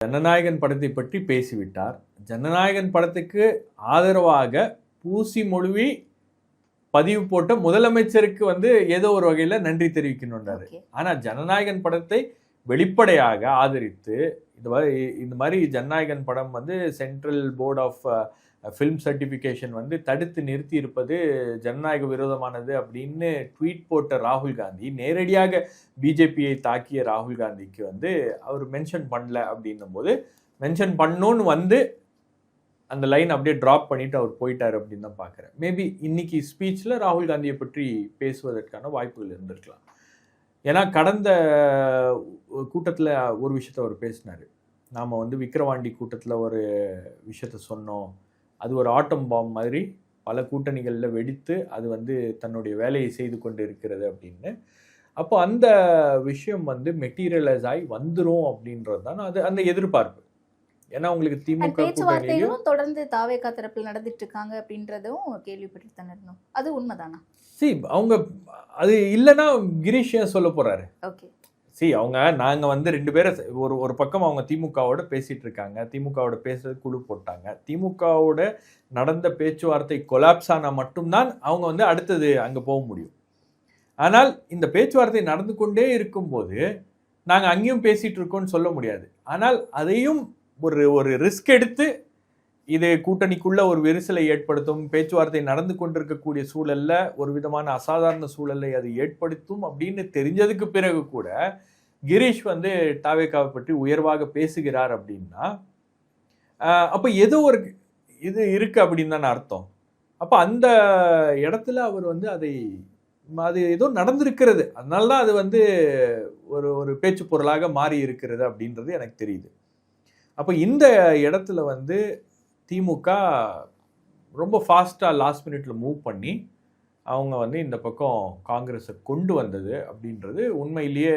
ஜனநாயகன் படத்தை பற்றி பேசிவிட்டார். ஜனநாயகன் படத்துக்கு ஆதரவாக பூசி மொழிவி பதிவு போட்ட முதலமைச்சருக்கு ஏதோ ஒரு வகையில நன்றி தெரிவிக்கணும்ன்றாரு. ஆனா ஜனநாயகன் படத்தை வெளிப்படையாக ஆதரித்து இந்த மாதிரி ஜனநாயகன் படம் central board of film certification தடுத்து நிறுத்தி இருப்பது ஜனநாயக விரோதமானது அப்படின்னு ட்வீட் போட்ட ராகுல் காந்தி, நேரடியாக பிஜேபியை தாக்கிய ராகுல் காந்திக்கு அவர் மென்ஷன் பண்ணல அப்படின்னும் போது, மென்ஷன் பண்ணோன்னு அந்த லைன் அப்படியே ட்ராப் பண்ணிட்டு அவர் போயிட்டார் அப்படின்னு தான் பார்க்குறேன். மேபி இன்னைக்கு ஸ்பீச்சில் ராகுல் காந்தியை பற்றி பேசுவதற்கான வாய்ப்புகள் இருந்திருக்கலாம். ஏன்னா கடந்த கூட்டத்தில் ஒரு விஷயத்த அவர் பேசினார். நாம் விக்கிரவாண்டி கூட்டத்தில் ஒரு விஷயத்த சொன்னோம், அது ஒரு ஆட்டம் பாம் மாதிரி பல கூட்டணிகளில் வெடித்து அது தன்னுடைய வேலையை செய்து கொண்டு இருக்கிறது அப்படின்னு. அப்போ அந்த விஷயம் மெட்டீரியலைஸ் ஆகி வந்துடும் அப்படின்றது தான் அது அந்த எதிர்பார்ப்பு. ஏன்னா உங்களுக்கு திமுக பேச்சுவார்த்தைகளும் தொடர்ந்து தாவேகா தரப்பில் நடந்துட்டு இருக்காங்க அப்படின்றதும் கேள்விப்பட்டு தானே இருந்தோம். அது உண்மைதானா? அவங்க அது இல்லைன்னா கிரீஷ் ஏன் சொல்ல போறாரு? ஓகே, நாங்க ரெண்டு பேரும் ஒரு பக்கம் அவங்க திமுகவோட பேசிட்டு இருக்காங்க, திமுகவோட பேசுறது குழு போட்டாங்க, திமுகவோட நடந்த பேச்சுவார்த்தை கொலாப்ஸ் ஆனா மட்டும்தான் அவங்க அடுத்தது அங்க போக முடியும். ஆனால் இந்த பேச்சுவார்த்தை நடந்து கொண்டே இருக்கும்போது நாங்க அங்கேயும் பேசிட்டு இருக்கோம்னு சொல்ல முடியாது. ஆனால் அதையும் ஒரு ரிஸ்க் எடுத்து இது கூட்டணிக்குள்ள ஒரு விரிசலை ஏற்படுத்தும், பேச்சுவார்த்தை நடந்து கொண்டிருக்கக்கூடிய சூழல்ல ஒரு விதமான அசாதாரண சூழலை அது ஏற்படுத்தும் அப்படின்னு தெரிஞ்சதுக்கு பிறகு கூட கிரீஷ் தாவேகாவை பற்றி உயர்வாக பேசுகிறார் அப்படின்னா அப்ப ஏதோ ஒரு இது இருக்கு அப்படின்னு தானே அர்த்தம். அப்ப அந்த இடத்துல அவர் அது ஏதோ நடந்திருக்கிறது, அதனாலதான் அது ஒரு பேச்சு பொருளாக மாறி இருக்கிறது அப்படின்றது எனக்கு தெரியுது. அப்போ இந்த இடத்துல திமுக ரொம்ப ஃபாஸ்ட்டாக லாஸ்ட் மினிட்ல மூவ் பண்ணி அவங்க இந்த பக்கம் காங்கிரஸை கொண்டு வந்தது அப்படின்றது உண்மையிலேயே